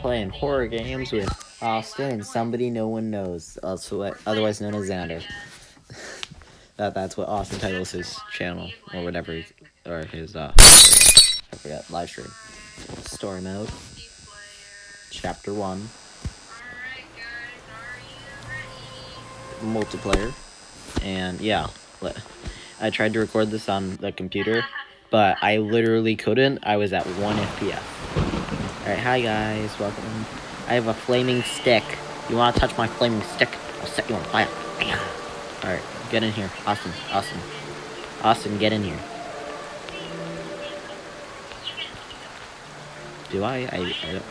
playing horror games with Austin and somebody no one knows, otherwise known as Xander. That's what Austin titles his channel or whatever, or his I forgot, live stream. Story mode, chapter 1, multiplayer, and yeah, I tried to record this on the computer, but I literally couldn't. I was at 1 FPS. Alright, hi guys, welcome. I have a flaming stick. You wanna touch my flaming stick? I'll set you on fire. Alright, get in here. Austin, get in here. Do I don't...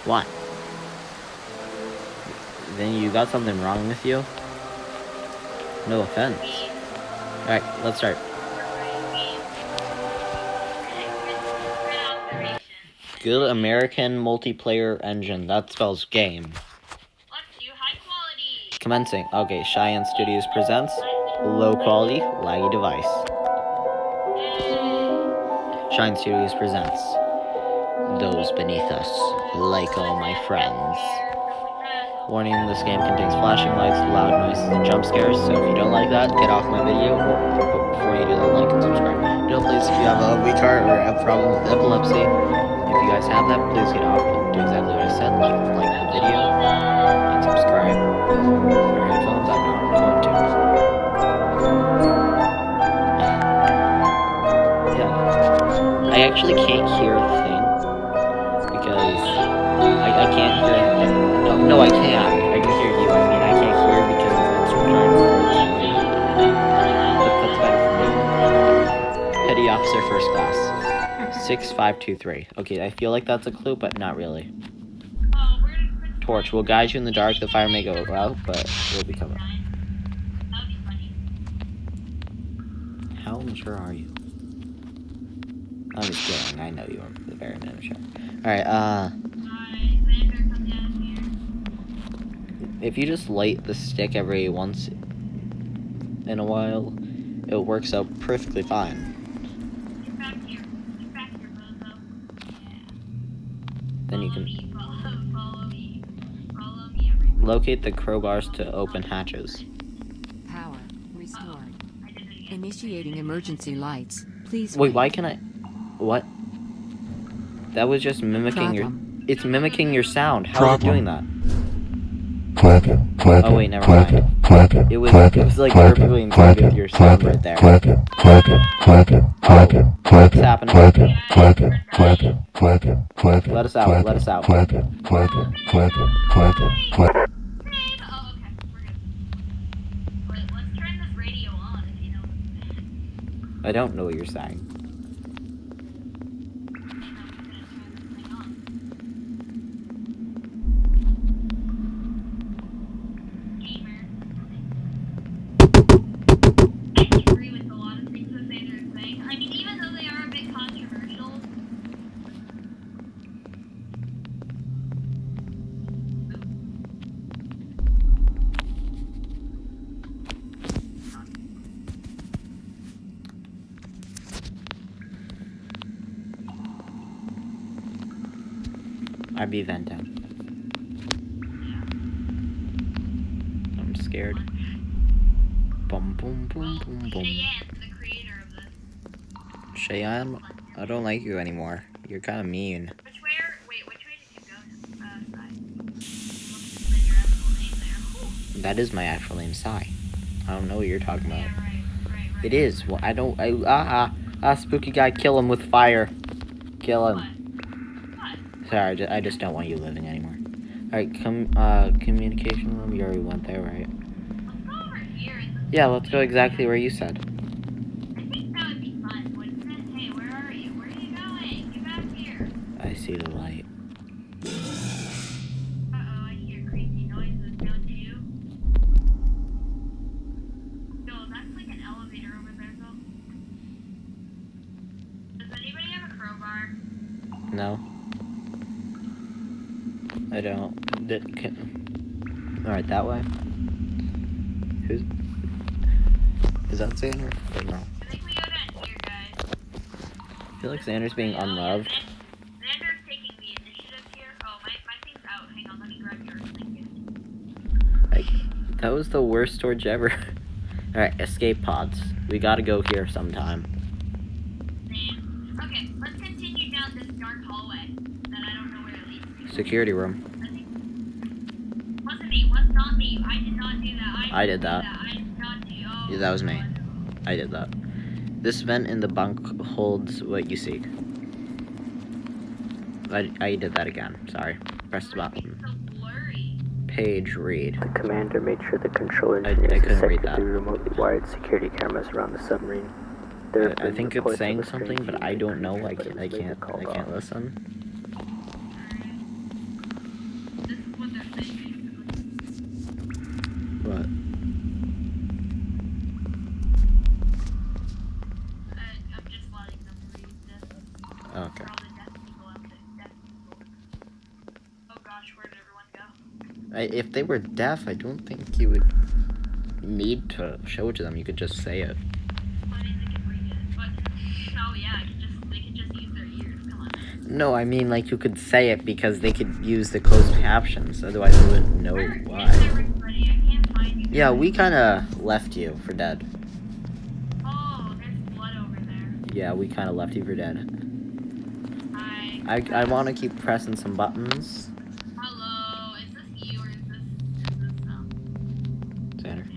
What? Then you got something wrong with you? No offense. Alright, let's start. Good American multiplayer engine. That spells game. Let's do high quality. Commencing. Okay, Cheyenne Studios presents low quality, laggy device. Cheyenne Studios presents those beneath us, like all my friends. Warning, this game contains flashing lights, loud noises, and jump scares, so if you don't like that, get off my video. Before you do that, like and subscribe. Don't please, if you have a weak heart or a problem with epilepsy, if you guys have that, please get off and do exactly what I said, like the video, and subscribe. Your headphones, I'm not going to. Yeah. I actually can't hear a thing, because I can't hear anything. No, I can't. I can hear you. I mean, I can't hear because it's trying to record this video. But that's better for me. Petty Officer First Class. 6523. Okay, I feel like that's a clue, but not really. Torch will guide you in the dark. The fire may go out, but will be covered. How mature are you? I'm just kidding. I know you are very mature. Alright, if you just light the stick every once in a while, it works out perfectly fine. Then you can locate the crowbars to open hatches. Power restored. Initiating emergency lights. Please wait. Why can I? What? That was just mimicking your. It's mimicking your sound. How is it doing that? Oh wait, never mind. It was like perfectly in sync with your sound right there. What's happening? Let us out. Let us out. Oh, okay, we're good. Let's turn this radio on if you know. I don't know what you're saying. I'd be venting. I'm scared. Boom, boom, boom, boom, boom. Cheyenne's the creator of this. Cheyenne, I don't like you anymore. You're kind of mean. Which way did you go? Said your actual name there. That is my actual name, Sai. I don't know what you're talking about. Yeah, right. It is. Well, spooky guy, kill him with fire. Kill him. Sorry, I just don't want you living anymore. Alright, communication room. You already went there, right? Let's go over here. Yeah, let's go exactly where you said. I think that would be fun, wouldn't it? Hey, where are you? Where are you going? Get back here. I see the light. Uh-oh, I hear creepy noises, don't you? Yo, that's like an elevator over there, though. Does anybody have a crowbar? No. I don't. Alright, that way. Is that Xander? Or no? I think we go down here, guys. feel like Xander's being unloved. Xander's taking the initiative here. Oh, my thing's out. Hang on, let me grab yours. Thank you. That was the worst storage ever. Alright, escape pods. We gotta go here sometime. Same. Okay, let's continue down this dark hallway that I don't know where it leads to. Security room. I think... Wasn't me. Was not me. I did not do that. I did that. I did not do... Oh, Yeah, that was me. I did that. This vent in the bunk holds what you seek. I did that again. Sorry. Press the button. So blurry. Page read. The commander made sure the control I engineers couldn't read sected that. through remotely wired security cameras around the submarine. There have I been think it's reports of saying a strange something, but I human don't know. creature, but it was later called I can't off. listen. Alright. This is what they're saying, basically. What? I'm just letting them read this. Okay. For all the deaf people out there. Deaf people. Oh gosh, where did everyone go? If they were deaf, I don't think you would need to show it to them. You could just say it. Well, I mean, they can read it, but... Oh yeah, they could just use their ears. Come on. No, I mean like you could say it because they could use the closed captions. Otherwise, we wouldn't know Where why. is everybody? I can't find you. Yeah, we kind of left you for dead. Oh, there's blood over there. Yeah, we kind of left you for dead. Hi. I want to keep pressing some buttons. Hello, is this you or is this Xander.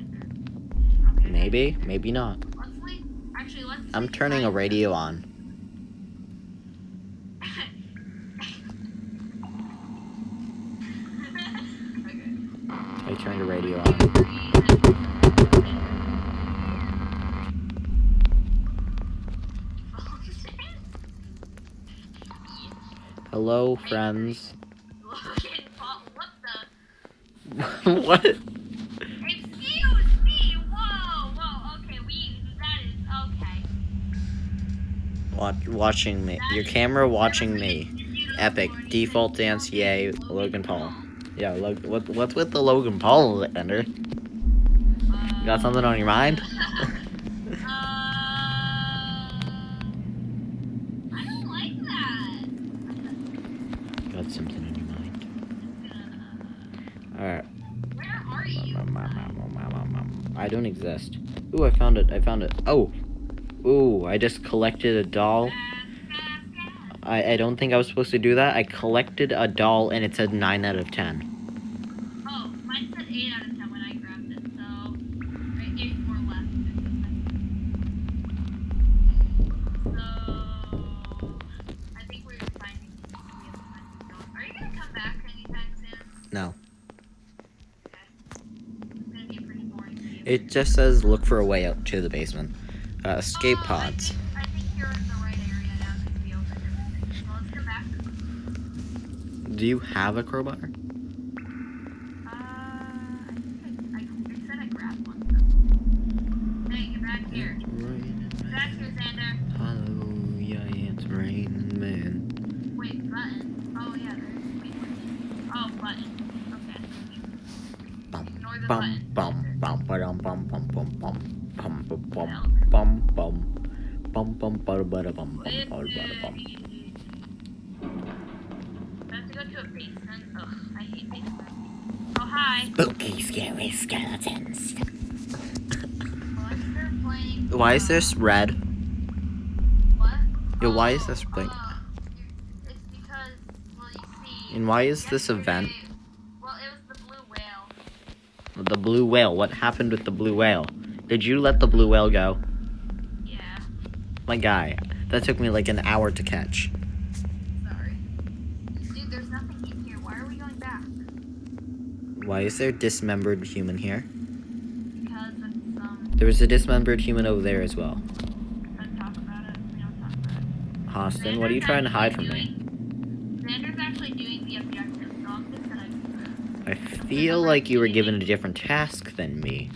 Okay. Maybe, maybe not. Let's sleep. Actually, let's. I'm sleep turning a tonight. radio on. Okay. I turned a radio on. Hello, friends. Logan Paul, what the? What? Excuse me! Whoa, okay, that is, okay. Watching me. Your camera watching me. Epic. Default dance, yay. Logan Paul. Yeah, what's with the Logan Paul, Ender? You got something on your mind? I don't like that. Got something on your mind. Alright. Where are you? I don't exist. Ooh, I found it. Oh! Ooh, I just collected a doll. I don't think I was supposed to do that. I collected a doll and it said 9 out of 10. Oh, mine said 8 out of 10 when I grabbed it, so... Right, 8 more left. So... I think we have to find these dogs. Are you gonna come back anytime soon? No. Okay. It's gonna be a pretty boring video. It just says look for a way out to the basement. Escape pods. I think you're in the right area now because we opened everything. So let's go back. Do you have a crowbar? I think I said I grabbed one. So. Hey, get back here. Get back here, Xander. Hallelujah, it's raining, man. Wait, button. Oh, yeah, there's wait, oh, button. Okay. Ignore the Bum button. bum bum ba-dum bum bum bum bum bum bum bum bum bum bum bum bada bada bum bum bada bada bum. I have to go to a basement. Ugh, I hate basements. Oh, hi. Spooky, scary skeletons. Well, let's start playing. Why is this red? What? Yo, why is this blank? It's because, well, you see. And why is this event? Well, it was the blue whale. The blue whale. What happened with the blue whale? Did you let the blue whale go? Yeah, My guy, that took me like an hour to catch. sorry. Dude, there's nothing in here. Why are we going back? Why is there dismembered human here? Because it's, There was a dismembered human over there as well. don't talk about it. We don't talk about it. Austin, what are you trying to hide from me? Xander's actually doing the objective, so I'm just gonna do it. I feel like you were given a different task than me.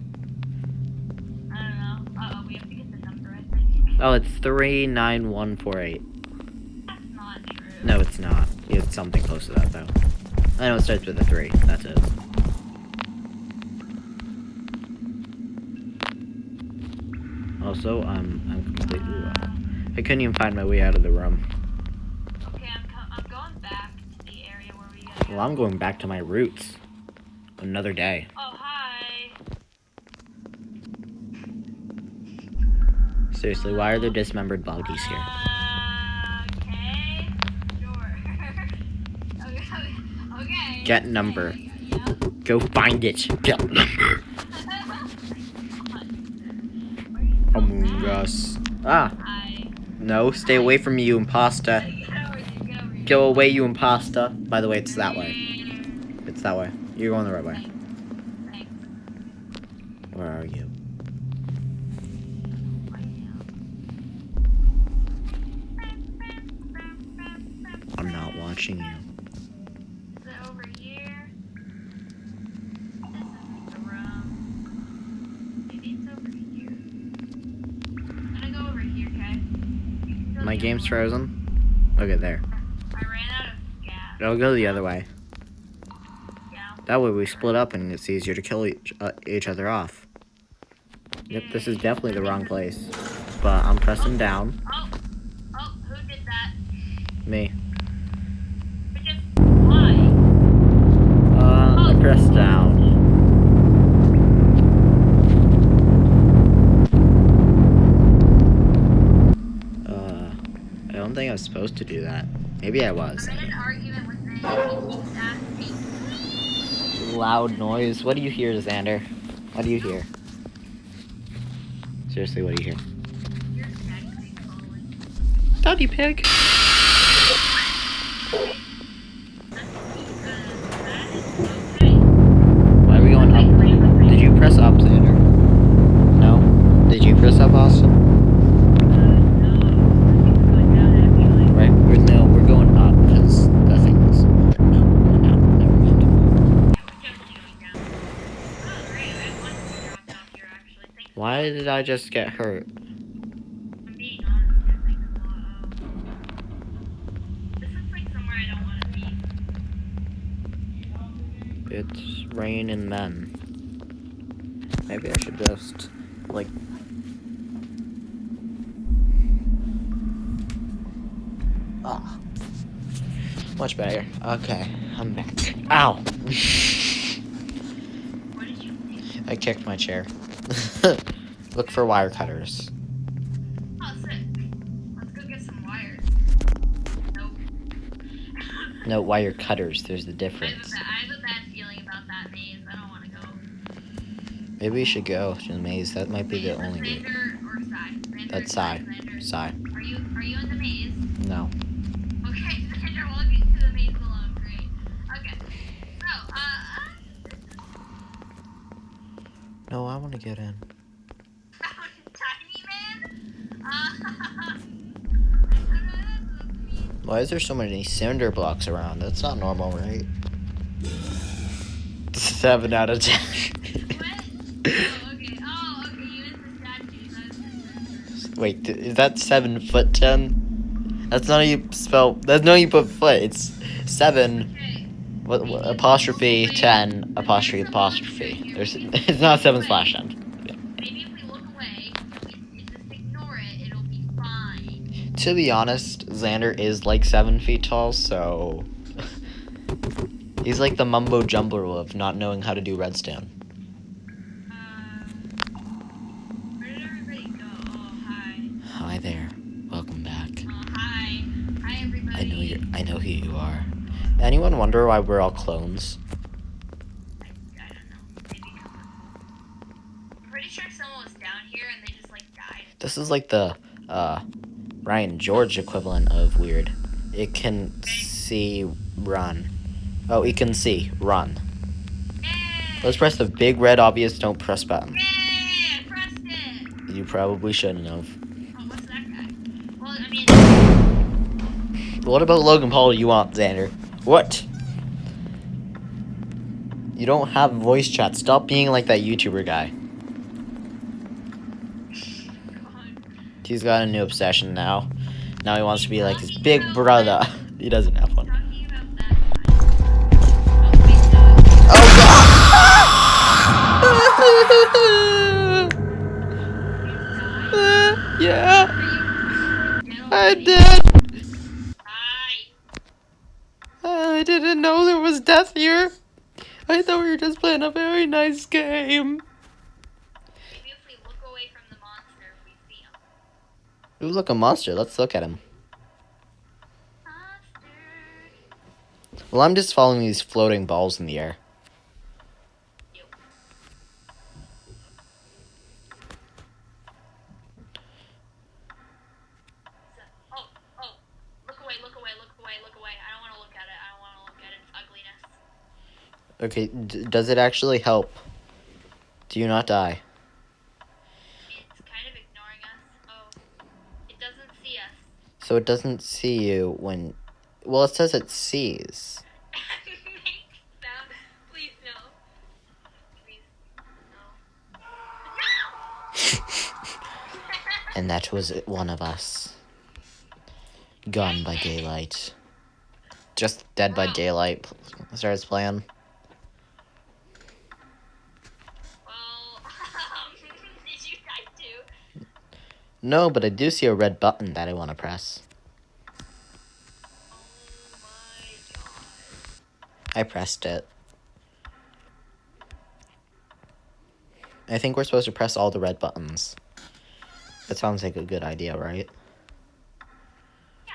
I don't know. Uh-oh, we have to get the number, I think. Oh, it's 39148. That's not true. No, it's not. It's something close to that, though. I know it starts with a 3. That's it. Also, I'm completely... I I couldn't even find my way out of the room. Okay, I'm going back to the area where we gotta go. Well, I'm going back to my roots. Another day. Oh, hi. Seriously, why are there dismembered bodies here? Okay. Sure. Okay. Get number. Yeah. Go find it. Get number. Among Us. Ah, Hi. no, stay away from me, you impasta. Get over here. Get over here. Go away, you impasta. By the way, it's that way. It's that way. You're going the right way. Thanks. Where are you? I'm not watching you. Is it over here? This isn't the room. Maybe it's over here. I'm gonna go over here, okay? You can go My the game's other way. frozen. Okay, there. I ran out of gas. I'll go the other way. Yeah. That way we split up and it's easier to kill each other off. Yep, this is definitely the wrong place. But I'm pressing down. Oh, who did that? Me. Because why? I pressed down. I don't think I was supposed to do that. Maybe I was. I'm in an argument with him. He keeps asking. Loud noise. What do you hear, Xander? What do you hear? Seriously, what do you hear? Your daddy pig calling. Daddy pig. Okay. Why are we going up? Did you press up, Xander? No? Did you press up, Austin? No. I think we're going down actually. Right? We're going up because the thing's... No, we're going down. Never mind. Yeah, we're definitely going down. Oh, great. I had one dropped off here actually. Thanks. Why did I just get hurt? I'm being honest here. Thanks a lot. This looks like somewhere I don't want to be. It's raining men. Maybe I should just, like... Ah. Much better. Okay, I'm back. Ow! What did you think? I kicked my chair. Look for wire cutters. Oh, sick. Let's go get some wires. Nope. No, wire cutters. There's the I difference. have a bad feeling about that maze. I don't want to go. Maybe we should go to the maze. That might be Wait, the is that only way. Xander or Sai? Xander That's or Sai. Xander? Sai. Are you in the maze? No. Okay, Xander walking to the maze alone. Great. Okay. So, No, I want to get in. tiny man. Why is there so many cinder blocks around? That's not normal, right? 7 out of 10. What? Oh, okay. Oh, okay. You missed the statue. Wait, is that 7'10"? That's not how you spell. That's not how you put foot. It's 7. Okay. What apostrophe 10 apostrophe. There's. It's not 7/10. Maybe if we look away and just ignore it, it'll be fine. To be honest, Xander is like 7 feet tall, so he's like the mumbo jumbo of not knowing how to do redstone. Where did everybody go? Oh, hi. Hi there, welcome back. Oh, hi. Hi, everybody. I know who you are. Anyone wonder why we're all clones? I don't know. Maybe because I'm pretty sure someone was down here and they just like died. This is like the Ryan George equivalent of weird. It can see run. Oh, it can see run. Yay! Let's press the big red obvious don't press button. Yay! I pressed it! You probably shouldn't have. Oh, what's that guy? Well, I mean, What about Logan Paul you want, Xander? What? You don't have voice chat. Stop being like that YouTuber guy. He's got a new obsession now. Now he wants to be like his big brother. He doesn't have one. talking about that guy. Oh, wait, no. Oh god! Yeah. Are you down I'm dead. Hi. I didn't know there was death here. I thought we were just playing a very nice game. Maybe if we look away from the monster, we see him. Ooh, look, a monster. Let's look at him. Monster. Well, I'm just following these floating balls in the air. Ew. Oh, oh. Look away, look away, look away, look away. I don't want to look at it. I don't want to look at its ugliness. Okay, does it actually help? Do you not die? It's kind of ignoring us. Oh. It doesn't see us. So it doesn't see you when... Well, it says it sees. Make sound. Please no. Please no. And that was one of us. Gone by daylight. Just dead by daylight starts playing. Well, did you die too? No, but I do see a red button that I want to press. Oh my god. I pressed it. I think we're supposed to press all the red buttons. That sounds like a good idea, right? Yeah.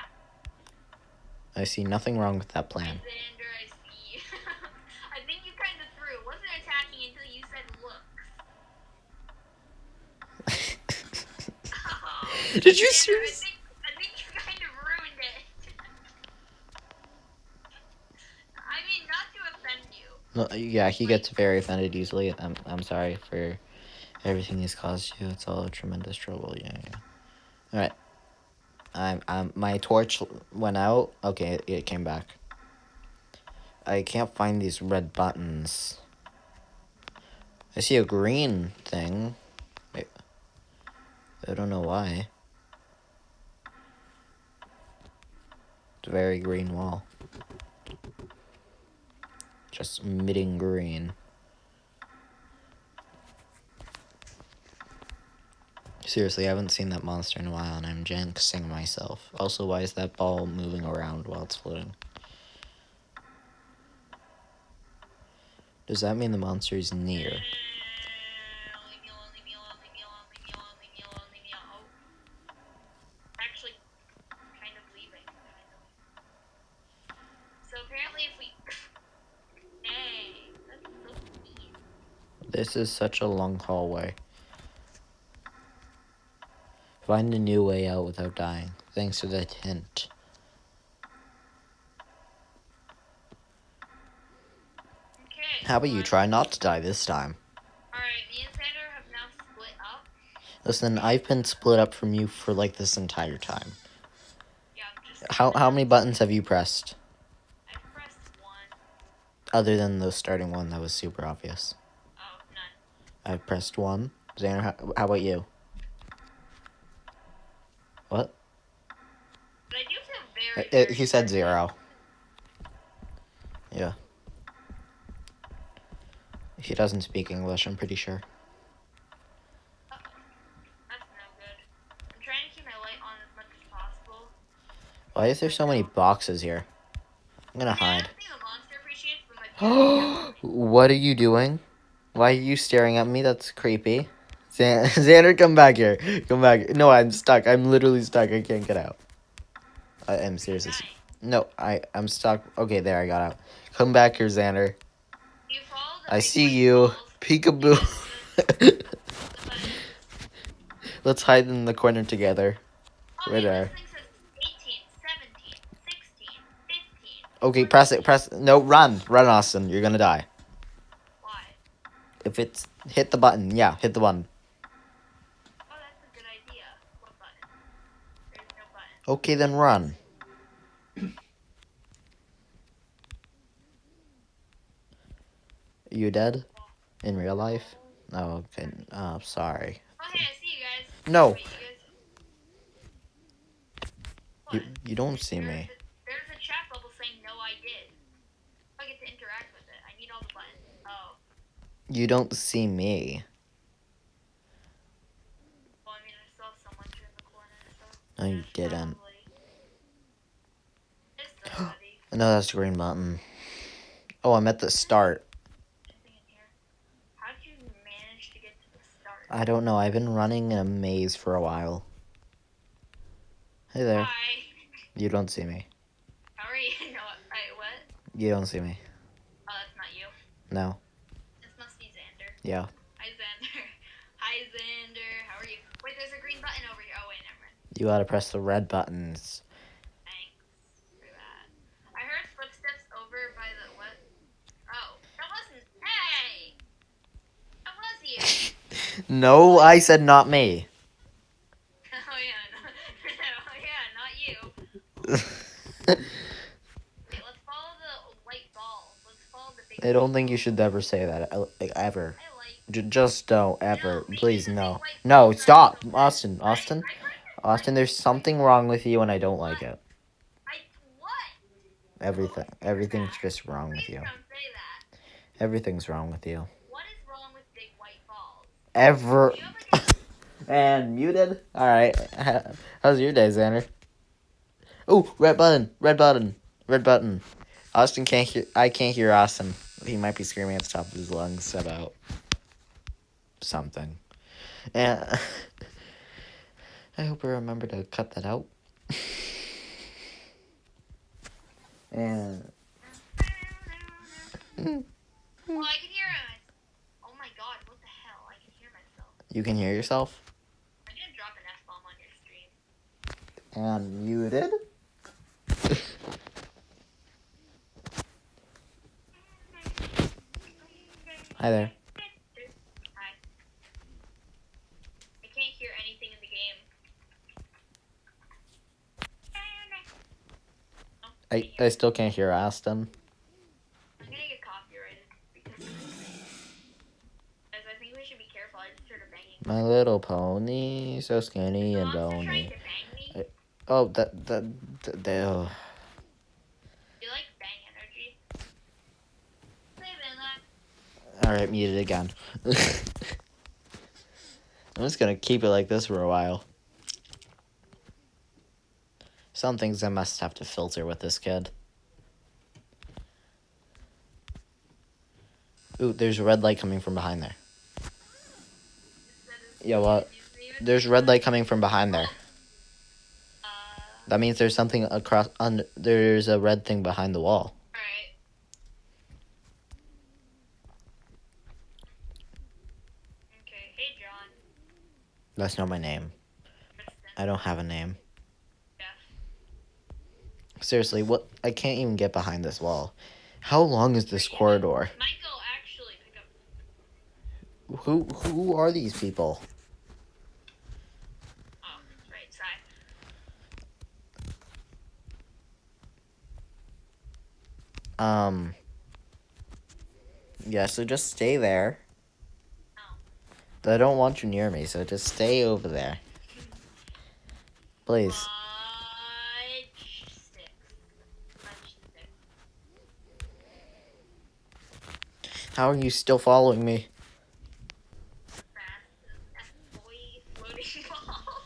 I see nothing wrong with that plan. Xander, I see. I think you kind of threw. It wasn't attacking until you said looks. Oh, Did you Xander, seriously? I think you kind of ruined it. I mean, not to offend you. No, yeah, he gets very offended easily. I'm sorry for everything he's caused you. It's all tremendous trouble. Yeah. All right. My torch went out. Okay, it came back. I can't find these red buttons. I see a green thing. Wait. I don't know why. It's a very green wall. Just emitting green. Seriously, I haven't seen that monster in a while, and I'm jinxing myself. Also, why is that ball moving around while it's floating? Does that mean the monster is near? Leave me alone, leave me alone, leave me alone, leave me alone, leave me alone, leave me alone. Oh. Actually, kind of leaving. So apparently if we... Dang, that's so mean. This is such a long hallway. Find a new way out without dying. Thanks for that hint. Okay. How about you try not to die this time? Alright, me and Xander have now split up. Listen, I've been split up from you for like this entire time. Yeah, I'm just... How many buttons have you pressed? I've pressed one. Other than the starting one that was super obvious. Oh, none. I've pressed one. Xander, how about you? What? But I do feel very He said 0. Yeah. He doesn't speak English, I'm pretty sure. Uh-oh. That's no good. I'm trying to keep my light on as much as possible. Why is there so many boxes here? I'm gonna I hide. don't think the monster appreciates, but my parents What are you doing? Why are you staring at me? That's creepy. Xander, come back here. Come back. No, I'm stuck. I'm literally stuck. I can't get out. I am seriously. No, I'm stuck. Okay, there, I got out. Come back here, Xander. You follow the I big see white you. balls. Peekaboo. The buttons. Let's hide in the corner together. Oh, Right hey, there. this thing says 18, 17, 16, 15. Okay, press it. Press. No, run. Run, Austin. You're gonna die. Why? If it's... Hit the button. Yeah, hit the button. Oh, that's a good idea. What button? There's no button. Okay, then run. You dead? In real life? Oh, okay. Oh, sorry. Oh, hey, I see you guys. No. Wait, you guys... What? You don't see me. There's a chat bubble saying, no, I did. I get to interact with it. I need all the buttons. Oh. You don't see me. Well, I mean, I saw someone turn the corner, so... No, you there's didn't. probably- buddy. No, that's the green button. Oh, I'm at the start. Anything in here? How did you manage to get to the start? I don't know. I've been running in a maze for a while. Hey there. Hi. You don't see me. How are you? No, what? You don't see me. Oh, that's not you. No. This must be Xander. Yeah. Hi, Xander. Hi, Xander. How are you? Wait, there's a green button over here. Oh, wait, never mind. You gotta press the red buttons. Thanks for that. I heard footsteps over by the what? Oh, that wasn't. Hey! That was you. No, I said not me. Oh, yeah. No, oh, yeah, not you. Wait, let's follow the white ball. Let's follow the big I don't white think you ball. should ever say that, like, ever. I like. Just don't ever. No, maybe Please, the big no. white No, ball stop. sounds so Austin, good. Austin. I kind of Austin, like there's it. something wrong with you and I don't like it. What? Everything. Everything's just wrong with Please you. don't say that. Everything's wrong with you. What is wrong with big white balls? Ever. Do you ever get And muted. Alright. How's your day, Xander? Oh, red button. Red button. Red button. Austin can't hear. I can't hear Austin. He might be screaming at the top of his lungs about something. And I hope I remember to cut that out. And Oh, I can hear it. Oh my god, what the hell? I can hear myself. you can hear yourself. I'm gonna drop an F-bomb on your stream. And muted. Hi there. Hi. I can't hear anything in the game. Oh, I still can't hear Austin. I'm gonna get copyrighted because I think we should be careful. I just heard her banging. My little pony, so skinny The and monster trying bony. to bang me? Oh, oh. You like bang energy? Say that. Alright, muted again. I'm just gonna keep it like this for a while. Some things I must have to filter with this kid. Ooh, there's a red light coming from behind there. Yeah, what? There's a red light coming from behind there. That means there's something across. There's a red thing behind the wall. Alright. Okay, hey John. That's not my name. Kristen. I don't have a name. Jeff. Seriously, what? I can't even get behind this wall. How long is this corridor? Michael, actually, pick up. Who are these people? Oh, right side. Yeah, so just stay there. Oh. I don't want you near me, so just stay over there. Please. Fudge sticks. How are you still following me? Fast as boy floating balls.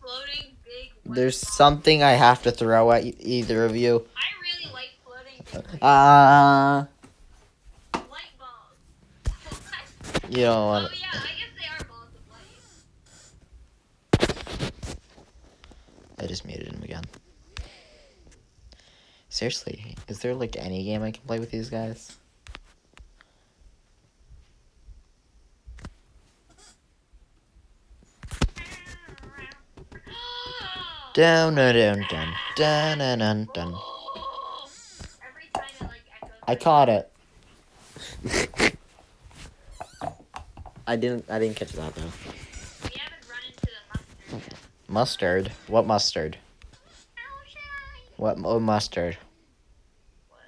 Floating big white There's balls. something I have to throw at either of you. I really like floating big white light balls. What? You don't Oh want. yeah, I guess they are balls of light. I just muted him again. Seriously, is there like any game I can play with these guys? Down, down, down, down, down, down, down, down. Every time it like echoes. I caught it. I didn't catch that though. We haven't run into the mustard yet. Mustard? What mustard? Oh, shine. What mustard? What?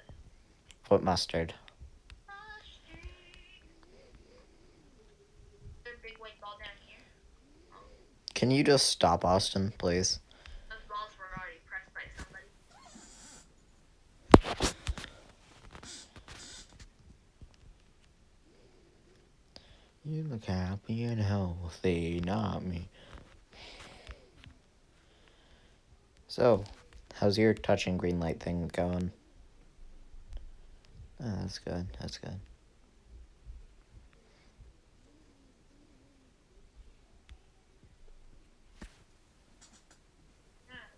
What mustard? Mustard. There's a big white ball down here. Can you just stop, Austin, please? Those balls were already pressed by somebody. You look happy and healthy, not me. So, How's your touching green light thing going? Oh, that's good. That's good.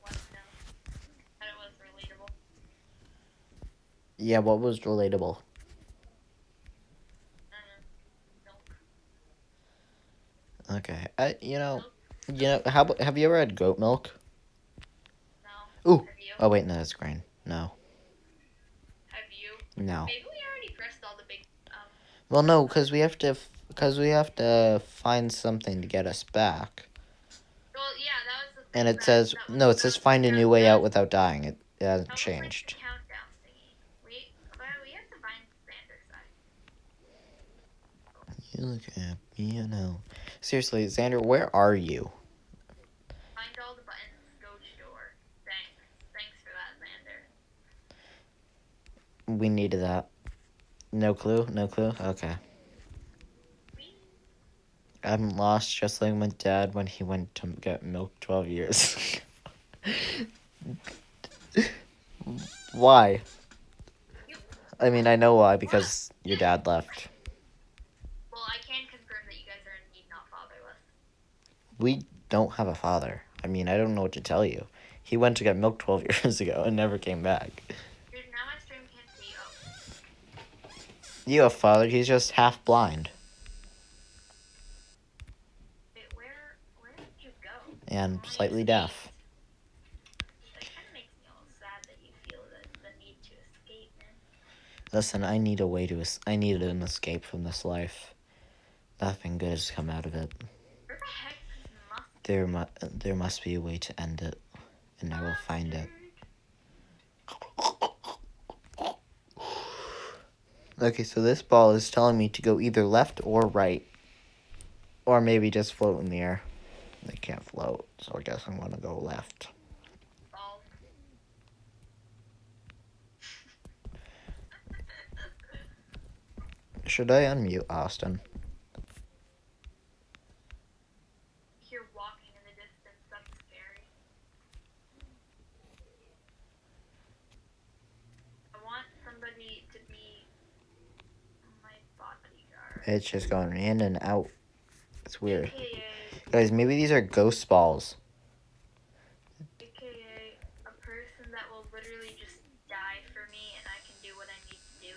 Want to know that it was relatable. Yeah, what was relatable? Milk. Okay. Milk? Have you ever had goat milk? No. Ooh. Have you? Oh wait, no, that's grain. No. Have you? No. Maybe we already pressed all the big Well, no, because we have to find something to get us back. Well, yeah, that was the thing. And it says it says find a new way out without dying. It hasn't changed. Like the countdown thingy. We have to find Xander's side. You look happy, Seriously, Xander, where are you? Find all the buttons. Go to door. Thanks for that, Xander. We needed that. No clue? No clue? Okay. I'm lost just like my dad when he went to get milk 12 years. Why? I mean, I know why, because your dad left. Well, I can confirm that you guys are indeed not fatherless. We don't have a father. I mean, I don't know what to tell you. He went to get milk 12 years ago and never came back. Dude, now my stream can't see you. You have a father, he's just half blind. Wait, where did you go? And slightly deaf. That kind of makes me a little sad that you feel the need to escape, man. Listen, I needed an escape from this life. Nothing good has come out of it. Where the heck is mustard? There must be a way to end it, and I will find it. Okay, so this ball is telling me to go either left or right. Or maybe just float in the air. They can't float, so I guess I'm gonna go left. Ball. Should I unmute Austin? Hear walking in the distance, that's scary. I want somebody to be my bodyguard. It's just going in and out. It's weird. AKA, Guys, maybe these are ghost balls. AKA a person that will literally just die for me and I can do what I need to do.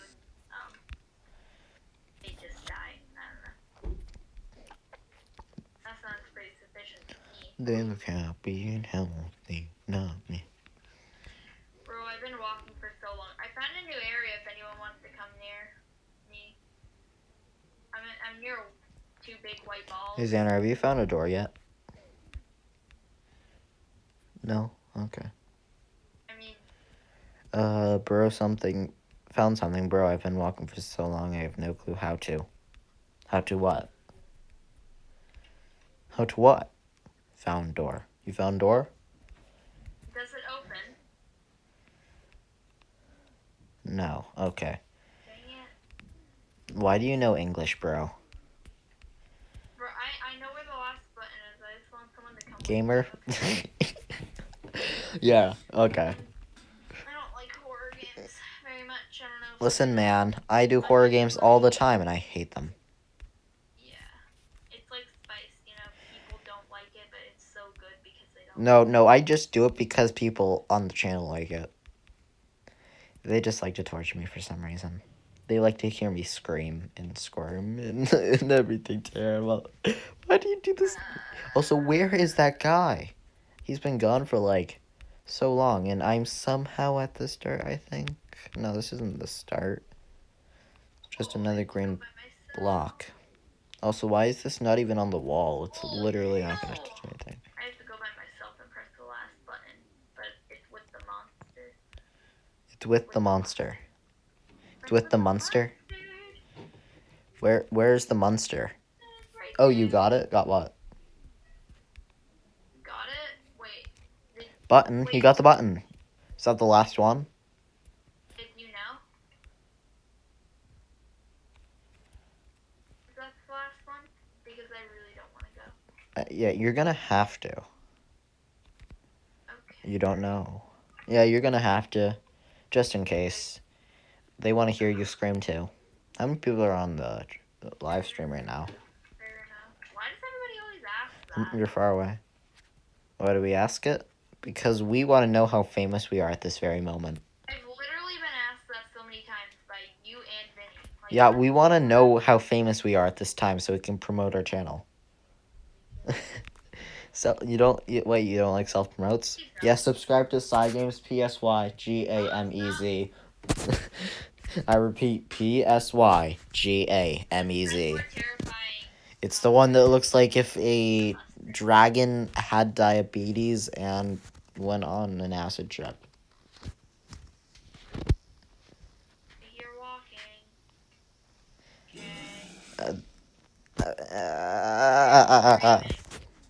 They just die. I don't know. That sounds pretty sufficient to me. They look happy and healthy, not me. Bro, I've been walking for so long. I found a new area if anyone wants to come near me. I'm near two big white balls. Hey Xander, have you found a door yet? No? Okay. I mean, Found something, bro. I've been walking for so long, I have no clue how to. How to what? How to what? Found door. You found door? does it open? No. Okay. Dang it. Why do you know English, bro? Bro, I know where the last button is. I just want someone to come with Gamer? me, okay? Yeah, okay. I don't like horror games very much. I don't know. Listen, man, I do horror games all the time and I hate them. Yeah. It's like Spice, people don't like it, but it's so good because they don't. No, I just do it because people on the channel like it. They just like to torture me for some reason. They like to hear me scream and squirm and, and everything terrible. Why do you do this? Also, where is that guy? He's been gone for like so long, and I'm somehow at the start, I think. No, this isn't the start. It's just another green block. Also, why is this not even on the wall? It's literally not going to touch anything. I have to go by myself and press the last button, but it's with the monster. It's with the monster. It's with the monster. Where's the monster? Right Oh, there. you got it? Got what? Got it? Wait. Button. He got the button. Is that the last one? Did you know? Is that the last one? Because I really don't want to go. Yeah, you're gonna have to. Okay. You don't know. Yeah, you're gonna have to, just in case. They want to hear you scream too. How many people are on the live stream right now? Fair enough. Why does everybody always ask that? You're far away. Why do we ask it? Because we want to know how famous we are at this very moment. I've literally been asked that so many times by you and Vinny. Like, Yeah, we want to know how famous we are at this time so we can promote our channel. So you don't wait. You don't like self promotes? Yeah, subscribe to Side Games PSYGAMEZ. I repeat, PSYGAMEZ. more terrifying. It's the one that looks like if a dragon had diabetes and went on an acid trip. You're walking. Okay.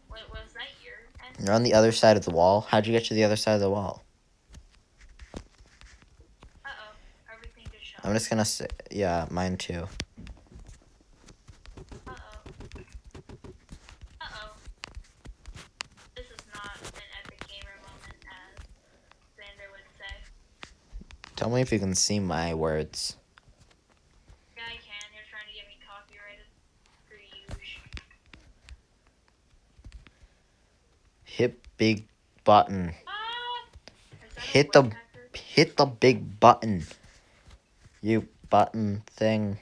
What was that your end? You're on the other side of the wall. How'd you get to the other side of the wall? Uh-oh. Everything just shut. I'm just gonna say, yeah, mine too. Uh-oh. Uh-oh. This is not an epic gamer moment, as Xander would say. Tell me if you can see my words. Yeah, I can. You're trying to get me copyrighted. For you. Hit big button. Ah! Is that a Hit the woodpecker? big button. You button thing.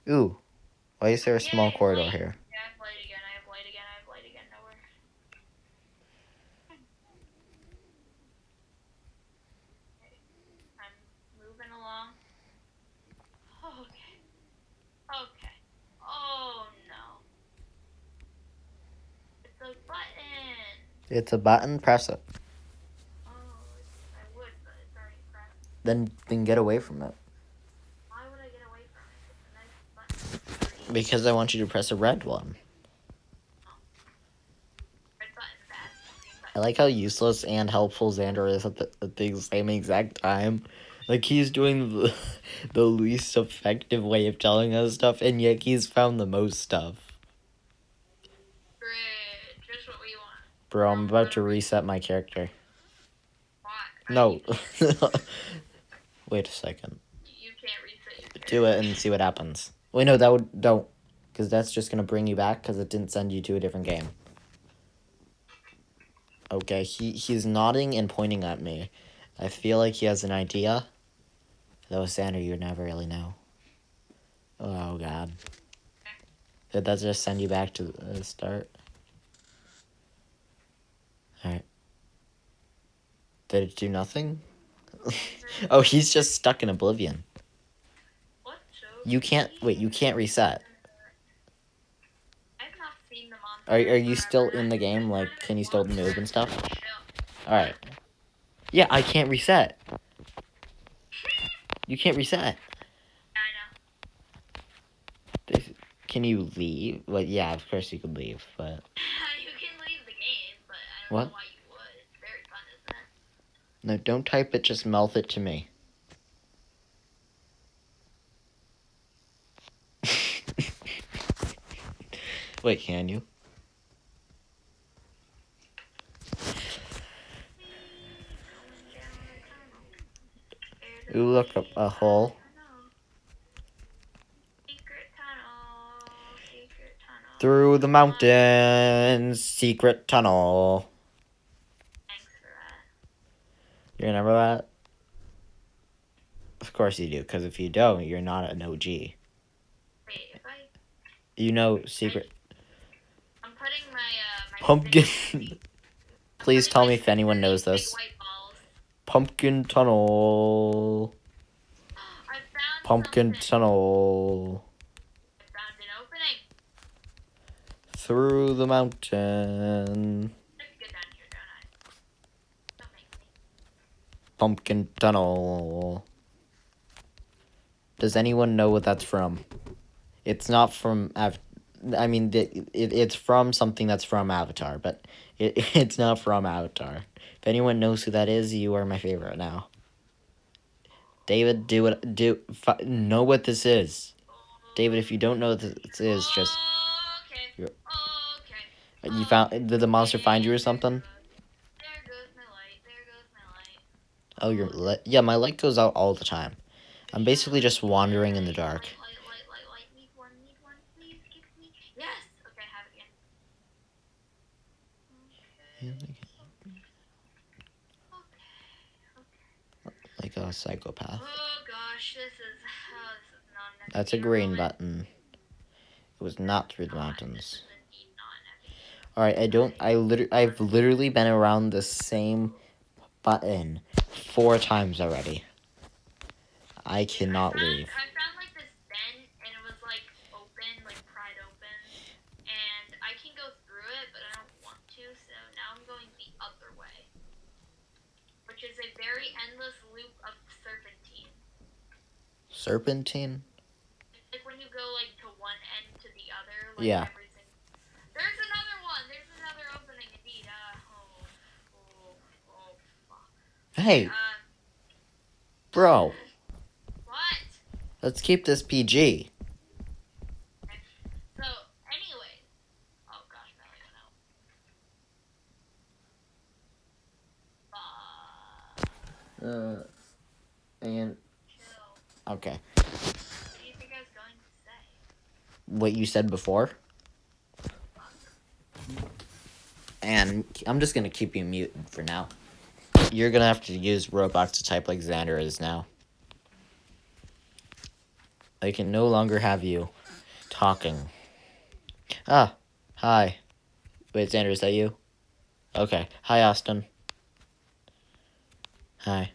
Ooh. Why is there a small Yay, corridor light. here? Yeah, I have light again. I have light again. I have light again. Nowhere. Okay. I'm moving along. Okay. Okay. Oh no. It's a button. It's a button. Press it. Oh, I would, but it's already pressed. Then get away from it. Why would I get away from it? It's a nice button. Because I want you to press a red one. Red button, bad. Green I button. like how useless and helpful Xander is at the same exact time. Like, he's doing the least effective way of telling us stuff, and yet he's found the most stuff. Great. Just what we want. Bro, I'm about to reset my character. Why? No. Wait a second. You can't reset your character. Do it and see what happens. Wait, no, don't. Because that's just going to bring you back, because it didn't send you to a different game. Okay, he's nodding and pointing at me. I feel like he has an idea. Though, Xander, you would never really know. Oh, God. Did that just send you back to the start? Alright. Did it do nothing? Oh, he's just stuck in oblivion. What show? You can't reset. I've not seen them on. Are you still in the game? Like, can you still move and stuff? Alright. Yeah, I can't reset. You can't reset. I know. Can you leave? Well, yeah, of course you could leave, but... You can leave the game, but I don't What? know why you would. It's very fun, isn't it? No, don't type it, just mouth it to me. Wait, can you? Ooh, look up a hole. Secret tunnel. Secret tunnel. Through the mountains, secret tunnel. Thanks for that. You remember that? Of course you do, because if you don't, you're not an OG. Wait, if I... You know secret... I'm putting my, my Pumpkin... stick- Please I'm tell putting me my if anyone stick in knows these this. big white balls. Pumpkin tunnel. I found Pumpkin something. tunnel. I found an opening. Through the mountain. I have to get down here, don't I? Don't make me. Pumpkin tunnel. Does anyone know what that's from? It's not from... I mean, it's from something that's from Avatar, but it's not from Avatar. If anyone knows who that is, you are my favorite now. David, know what this is. David, if you don't know what this is, just... Okay. You're- Okay. You found... Did the monster find you or something? There goes my light. There Oh, your light. Yeah, my light goes out all the time. I'm basically just wandering in the dark. Light. Need one, please give me. Yes. Okay, have it again. Okay. Like a psychopath. Oh gosh, this is not enough. That's a green button. It was not through the mountains. Alright, I've literally been around the same button 4 times already. I cannot leave. I found like this vent and it was like open, like pried open. And I can go through it, but I don't want to, so now I'm going the other way. Which is a very endless loop of serpentine. Serpentine? It's like when you go like to one end to the other, like Yeah. everything. There's another one. There's another opening indeed. Fuck. Hey, bro. What? Let's keep this PG. So, anyway. Oh gosh, belly went out. And Chill. okay. What do you think I was going to say? What you said before? And I'm just gonna keep you muted for now. You're gonna have to use Roblox to type like Xander is now. I can no longer have you talking. Ah, hi. Wait, Xander, is that you? Okay. Hi, Austin. Hi.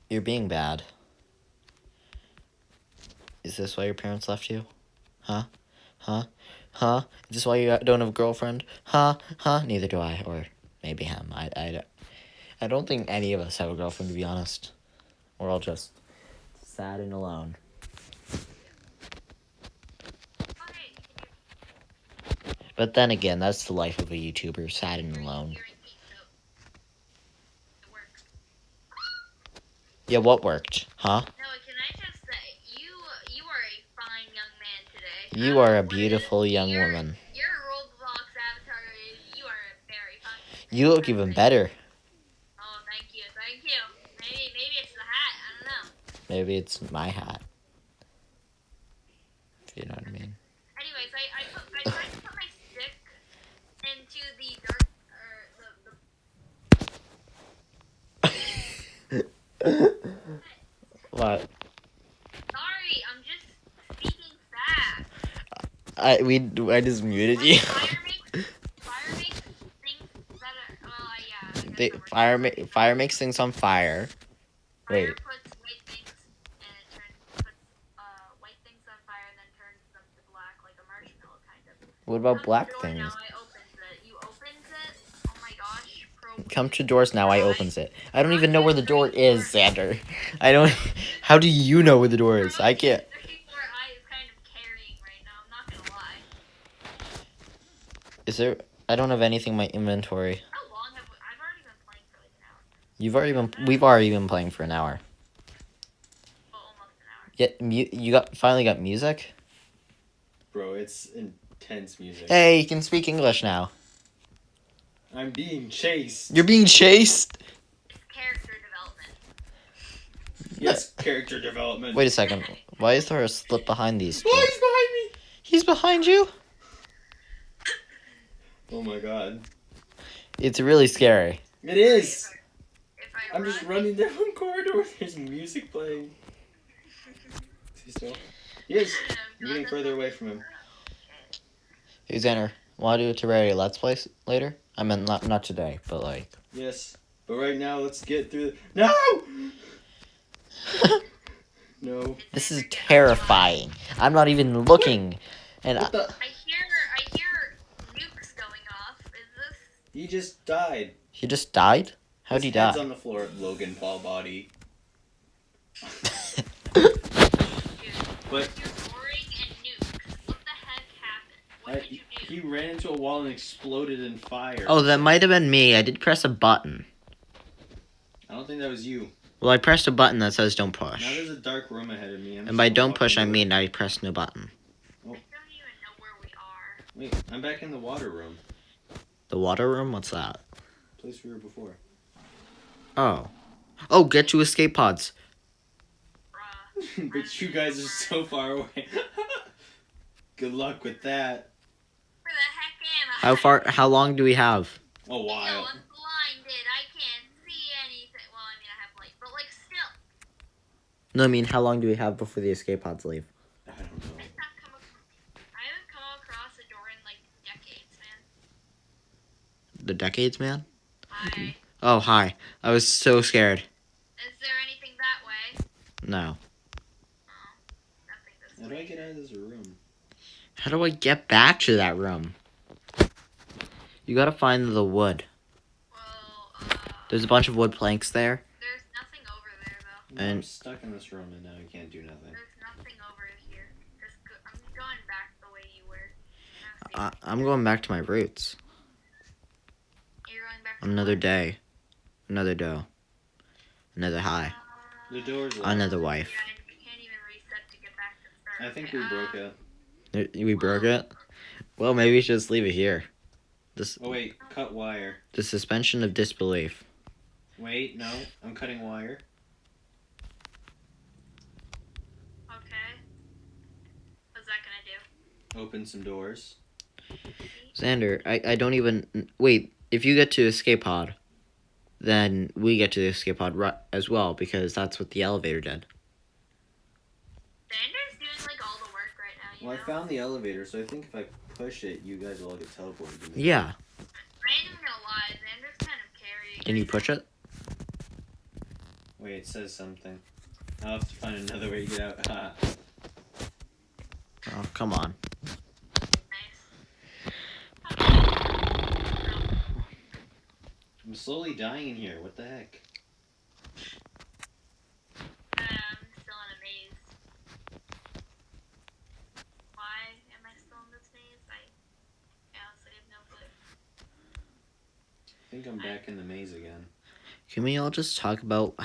You're being bad. Is this why your parents left you? Huh? Huh? Huh? Is this why you don't have a girlfriend? Huh? Huh? Neither do I. Or maybe him. I don't think any of us have a girlfriend, to be honest. We're all just sad and alone. Okay. But then again, that's the life of a YouTuber, sad and alone. It worked. Yeah, what worked? Huh? Noah, can I just say, you are a fine young man today. You are a beautiful young woman. Your Roblox avatar is, you are a very fine. You look even better. Oh, thank you. Maybe it's the hat. I don't know. Maybe it's my hat. If you know what I mean. Anyways, I tried to put my stick into the dark, What? Sorry, I'm just speaking fast. I just muted you. Fire makes things that are, well, yeah. I guess that works. Fire makes things on fire. Fire Wait. puts white things and it puts white things on fire and then turns them to black like a marshmallow kind of. What about Come black to the door things? now, I opens it. You opens it. Oh my gosh, pro. Come to doors now. I opens it. I don't even know where the door is, Xander. I don't. How do you know where the door is? I can't. 34i is kind of carrying right now. I'm not gonna lie. Is there? I don't have anything in my inventory. How long have we? I've already been playing for like an hour. We've already been playing for an hour. Well, almost an hour. Yeah, you finally got music. Bro, it's intense music. Hey, you can speak English now. I'm being chased. You're being chased. It's character development. Yes, character development. Wait a second. Why is there a slip behind these two? Oh, he's behind me! He's behind you. Oh my god. It's really scary. It is! If I I'm just running down one corridor. There's music playing. Is he still? He is. I'm getting further away from him. Hey, Xander, want to do a Terraria Let's Play later? I mean, not today, but like. Yes. But right now, let's get through. No! No. This is terrifying. I'm not even looking, and What the? I hear nukes going off. Is this? He just died. he just died. How'd he His head's die? on the floor of Logan Paul body. Dude, But you're roaring and nukes. What the heck happened? What did you do? he ran into a wall and exploded in fire. Oh, that might have been me. I did press a button. I don't think that was you. Well, I pressed a button that says "Don't Now push," there's a dark room ahead of me. and by "Don't push" I mean I pressed no button. I don't even know where we are. Wait, I'm back in the water room. The water room? What's that? Place we were before. Oh. Oh, get to escape pods. Bruh. But you guys are so far away. Good luck with that. Where the heck am I? How long do we have? A No, while. I'm blinded. I can't see anything. Well, I mean, I have light, but like still. No, I mean, how long do we have before the escape pods leave? I don't know. I haven't come across a door in like decades, man. The decades, man? Hi. Oh, hi. I was so scared. Is there anything that way? No. Oh, nothing this How do I way. get out of this room? How do I get back to that room? You gotta find the wood. Well, There's a bunch of wood planks there. there's nothing over there though. No, I'm And- stuck in this room and now I can't do nothing. There's nothing over here. Just I'm going back the way you were. I'm going back to my roots. You're going back to Another what? day. Another dough. Another high. The door's locked. Another wife. Yeah, and you can't even reset to get back to start. I think Okay, we broke it. We broke it? Well, maybe we should just leave it here. This Oh wait, cut wire. the suspension of disbelief. Wait, no, I'm cutting wire. Okay. What's that gonna do? Open some doors. Xander, I don't even wait. If you get to escape pod, then we get to the escape pod as well because that's what the elevator did. Xander's doing like all the work right now, you Well, know? I found the elevator, so I think if I push it, you guys will all get teleported. to me. Yeah. I ain't even gonna lie, Xander's kind of carrying. Can you push it? Wait, it says something. I'll have to find another way to get out. Ha. Oh, come on. Nice. I'm slowly dying in here. What the heck? I'm still in a maze. Why am I still in this maze? I honestly have no clue. I think I'm back in the maze again. Can we all just talk about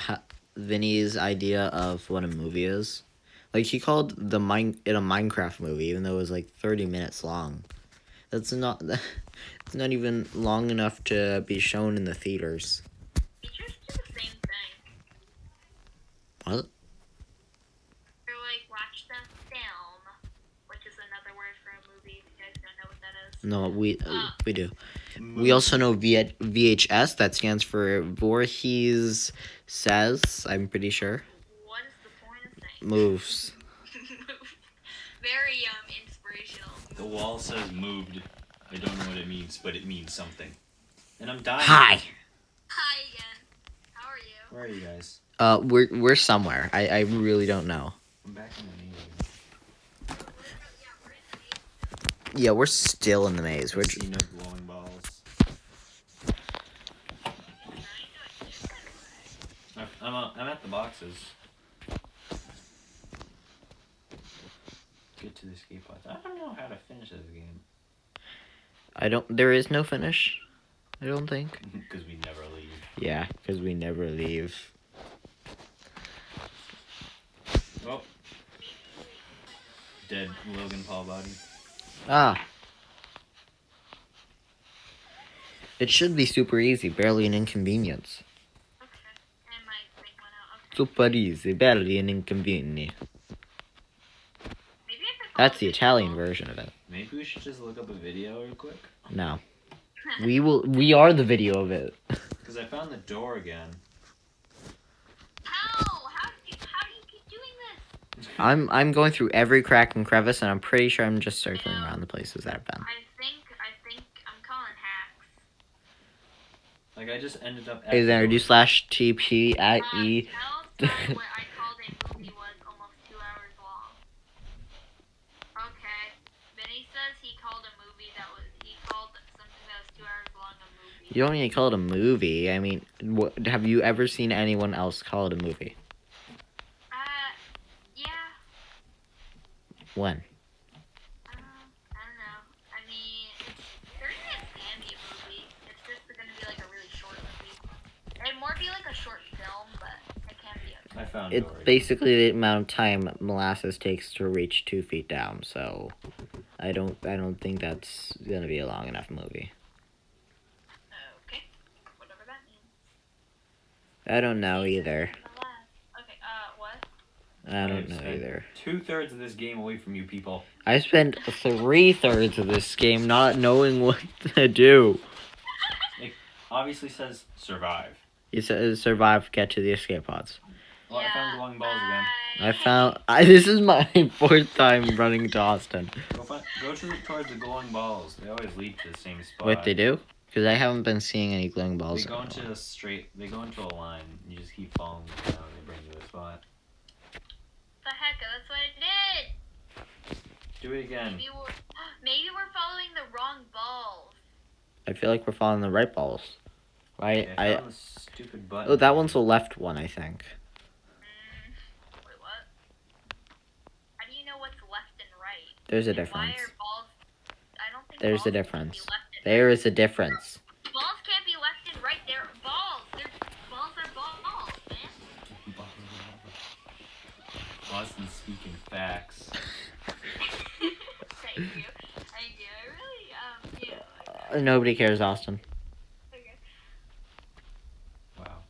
Vinny's idea of what a movie is? Like he called it a Minecraft movie, even though it was like 30 minutes long. That's not. It's not even long enough to be shown in the theaters. Teachers do the same thing. What? They're like, watch the film, which is another word for a movie if you guys don't know what that is. No, we do. We also know VHS. That stands for Voorhees Says. I'm pretty sure. What is the point of saying? Moves. Very inspirational. The wall says moved. I don't know what it means, but it means something. And I'm dying. Hi. Hi again. How are you? Where are you guys? We're somewhere. I really don't know. I'm back in the maze. Yeah, we're still in the maze. I We're see no glowing balls. I'm at the boxes. Get to the escape pods. I don't know how to finish this game. There is no finish. I don't think. Because we never leave. Yeah, because we never leave. Oh. Dead Logan Paul body. Ah. It should be super easy, barely an inconvenience. Okay. And my thing went out. Okay. Super easy, barely an inconvenience. Maybe I could That's the Italian version of it. Maybe we should just look up a video real quick. No. We are the video of it. Because I found the door again. How? How do you keep doing this? I'm going through every crack and crevice, and I'm pretty sure I'm just circling around the places that I've been. I think I'm calling hacks. Like, I just ended up at Hey the there, door. do /TP at E. Tell them what I called a movie was almost 2 hours long. Okay. Vinny says he called something that was 2 hours long a movie. You don't even call it a movie. I mean, have you ever seen anyone else call it a movie? Yeah. When? I don't know. I mean, 30 minutes can be a movie. It's just gonna be like a really short movie. It'd more be like a short film, but it can be a I found It's door again. basically the amount of time molasses takes to reach 2 feet down, so I don't think that's gonna be a long enough movie. Okay. Whatever that means. I don't know either. Okay, what? I don't know spent either. 2/3 of this game away from you people. I spent 3/3 of this game not knowing what to do. It obviously says survive. It says survive, get to the escape pods. Well, I found glowing balls again. This is my 4th time running to Austin. Go towards the glowing balls. They always lead to the same spot. What they do? Because I haven't been seeing any glowing balls. They go into a straight. They go into a line. You just keep following them down. They bring you to a spot. The heck, that's what I did. Do it again. Maybe we're following the wrong balls. I feel like we're following the right balls. Right? I found the stupid button. Oh, that one's the left one, I think. Wait, what? How do you know what's left and right? There's a And difference. Why are balls? I don't think There's a balls can difference. be left and There right. is a difference. Balls can't be left and right. They're balls. Balls are balls, man. Austin speaking facts. Thank you. I really, yeah. Nobody cares, Austin. Okay. Wow.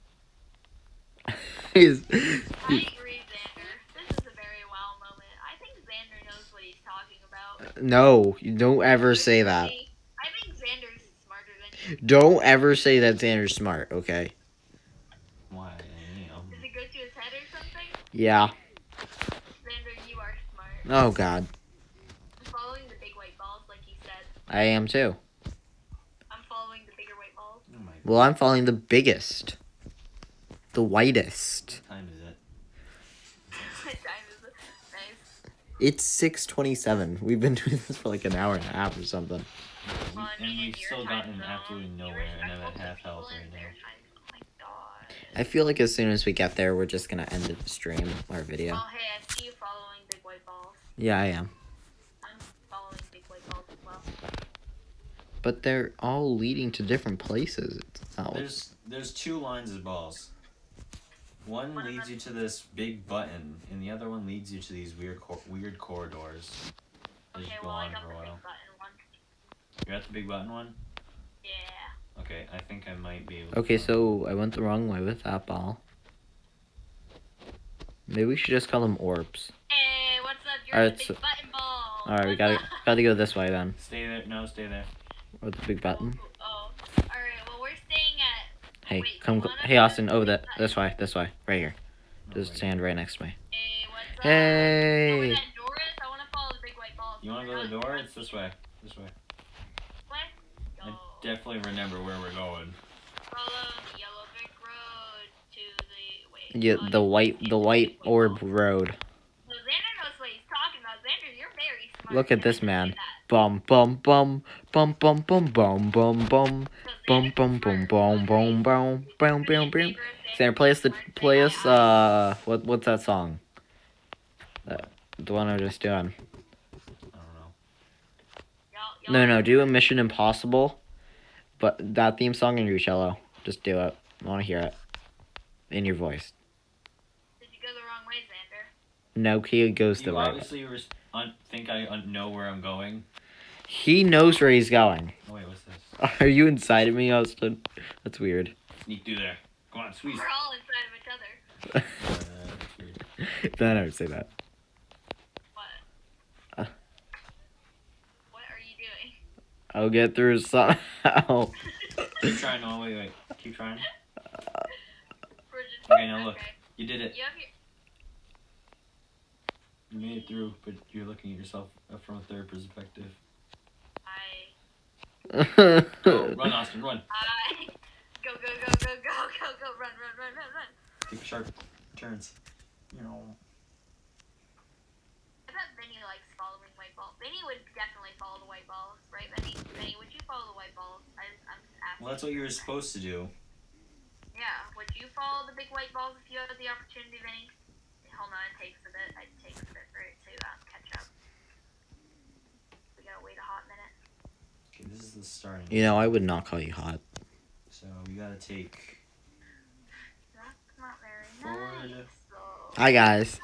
He's, I agree, Xander. This is a very wow moment. I think Xander knows what he's talking about. no, you don't ever say that. I think Xander's smarter than you. Don't ever say that Xander's smart, okay? Why? Does it go to his head or something? Yeah. Xander, you are smart. Oh, God. I'm following the big white balls, like you said. I am too. I'm following the bigger white balls. Oh my God. Well, I'm following the biggest. The whitest. What time is it? What time is it? Nice. It's 6:27. We've been doing this for like an hour and a half or something. Well, I And mean, we've in your still time gotten zone, absolutely be nowhere, and I'm respectful at to half health people in right their now. time zone. Oh my god. I feel like as soon as we get there, we're just gonna end the stream or video. Oh, hey, I see you following big white balls. Yeah, I am. I'm following big white balls as well. But they're all leading to different places. It's not like... There's 2 lines of balls. One One of leads them- you to this big button, and the other one leads you to these weird corridors. They Okay, just go well, I on got for the a big while. button one. You're at the big button one? Yeah. Okay, I think I might be able to. Okay, so I went the wrong way with that ball. Maybe we should just call them orbs. Hey, what's up? You're Alright, the big button ball. Alright, we What's gotta up? go this way then. Stay there. No, stay there. Or the big button. Oh. Alright, well, we're staying at. Hey, Wait, come. one of Hey, them Austin, is over the that. button. This way, right here. No, Just wait. stand right next to me. Hey, what's up? Hey. You know where that door is? I want to follow the big white balls. You want to go to the door? It's this way. This way. Let's go. I definitely remember where we're going. Follow the yellow brick road to the. Wait. Yeah, the white orb road. So Xander knows what he's talking about. Xander, you're very smart. Look at Can I this just man. say that? Bum bum bum bum bum bum bum bum bum So bum Xander's bum bum smart. bum bum bum bum bum bum. Xander, play us what's that song? The one I'm just doing. I don't know. No, do a Mission Impossible, but that theme song in your cello. Just do it. I want to hear it in your voice. Did you go the wrong way, Xander? No, he goes the You right way. obviously think I know where I'm going. He knows where he's going. Oh, wait, what's this? Are you inside of me, Austin? That's weird. Sneak through there. Come on, squeeze. We're all inside of each other. That's weird. I never say that. What? What are you doing? I'll get through somehow. Keep trying. No, wait. Keep trying. We're just. Okay, now look. You did it. You have your. You made it through, but you're looking at yourself from a third perspective. Go, run, Austin, run. Go, run. Take sharp turns. You know. I bet Benny likes following white balls. Benny would definitely follow the white balls, right, Benny? Benny, would you follow the white balls? I'm just asking. Well, that's what you were supposed to do. Yeah, would you follow the big white balls if you had the opportunity, Benny? Hold on, it takes a bit. It takes a bit for it to catch up. We gotta wait a hot minute. Okay, this is the starting. You know, I would not call you hot. So we gotta take. That's not very Forward. nice. So, Hi, guys.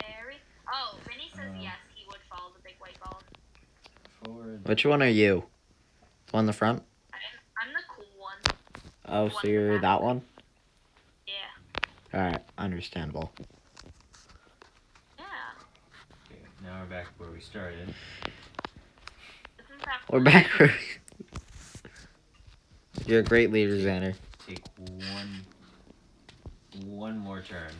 very. Oh, Benny says Uh. yes, he would follow the big white balls. forward. Which one are you? The one in the front? I'm the cool one. Oh, so you're that one? Yeah. Alright, understandable. Yeah. Okay, now we're back where we started. Isn't that We're fun? back where You're a great leader, Xander. Take one more turn.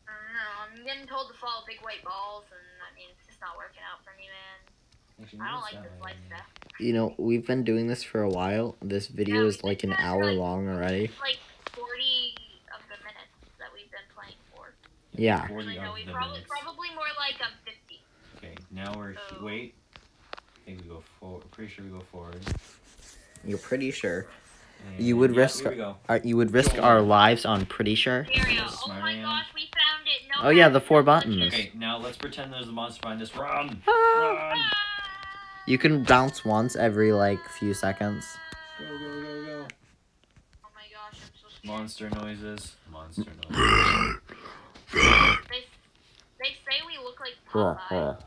I don't know. I'm getting told to follow big white balls, and I mean, it's just not working out for me, man. Actually, I don't what's like that this one? lifestyle. You know, we've been doing this for a while. This video Yeah, is like an hour long already. Like 40 of the minutes that we've been playing for. Yeah. 40 Actually, no, of we the probably minutes. more like 50. Okay, now we're So- wait. I think we go forward. Pretty sure we go forward. You're pretty sure. And You would yeah, risk Here we go. you would risk Join. our lives on pretty sure. Here we go. Yes, Oh my my man. gosh, we found it. No Oh, yeah, the hacks, 4 no buttons. glitches. Okay, now let's pretend there's a monster behind us. Run! Ah. Run! Ah! You can bounce once every like few seconds. Go, go, go, go. Oh my gosh, I'm so scared. Monster noises. Monster noises. They say we look like Popeye.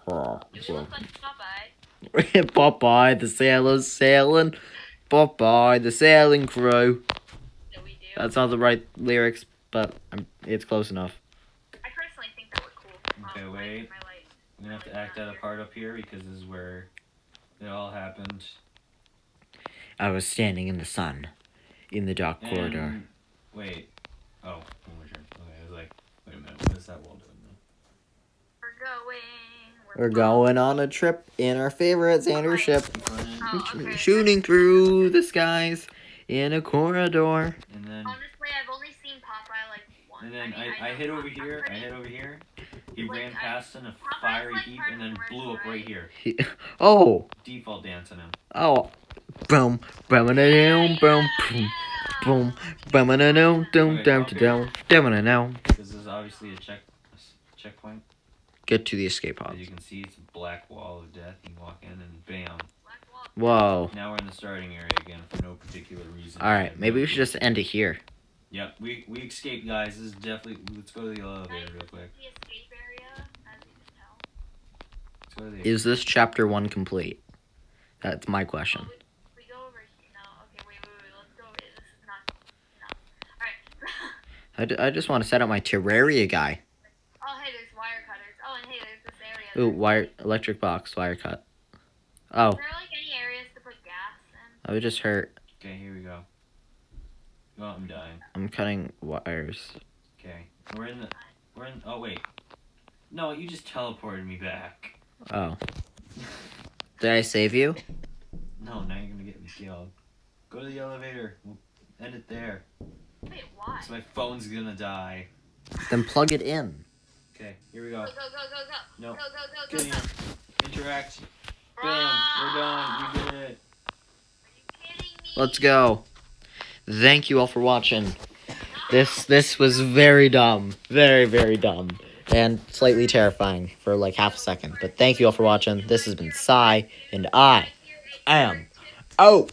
Do we look like Popeye? Popeye, the sailor's sailing. Popeye, the sailing crew. Yeah, we do. That's not the right lyrics, but it's close enough. I personally think that we're cool. Okay, wait. I'm gonna have to act out a part up here because this is where it all happened. I was standing in the sun, in the dark And- corridor. Wait. Oh, one more turn. Okay, I was like, wait a minute, what is that wall doing now? We're going on a trip in our favorite Xander ship, Oh, okay. shooting through the skies in a corridor. And then Honestly, I've only seen Popeye like once. And then mean, I know hit over I'm here. pretty- I hit over here. He Like, ran past in a Popeye's fiery like heap part and of then the blew up right commercial, here. Oh, Default dance on him. oh, boom, boom, boom, boom, boom, boom, boom, down, down, down, down, down, down. This is obviously a checkpoint. Get to the escape As pods. you can see, it's a black wall of death. You can walk in and bam. Black Wall. Whoa. Now we're in the starting area again for no particular reason. All right, maybe we should just end it here. Yep, we escaped, guys. This is definitely. Let's go to the elevator Guys, real this is quick. the escape area, as you can tell. Let's go to the. Is this chapter 1 complete? That's my question. Oh, we go over here. No, okay, wait. Let's go. This is not. No. Alright. I just want to set up my Terraria guy. Oh, hey, there's wire cutters. Oh, and hey, there's this area. Ooh, wire, electric box, wire cut. Oh, Is there like any areas to put gas in? I was just hurt. Okay, here we go. Oh, I'm dying. I'm cutting wires. Okay, we're in. Oh wait. No, you just teleported me back. Oh. Did I save you? No, now you're gonna get me killed. Go to the elevator. We'll end it there. Wait, why? So my phone's gonna die. Then plug it in. Okay, here we Go, go. go, go, go, go. No. Go, go, go, Get go, in go. here. Interact. Bam. We're done. We did it. Are you kidding me? Let's go. Thank you all for watching. This was very dumb. Very, very dumb. And slightly terrifying for like half a second. But thank you all for watching. This has been Sai, and I am out.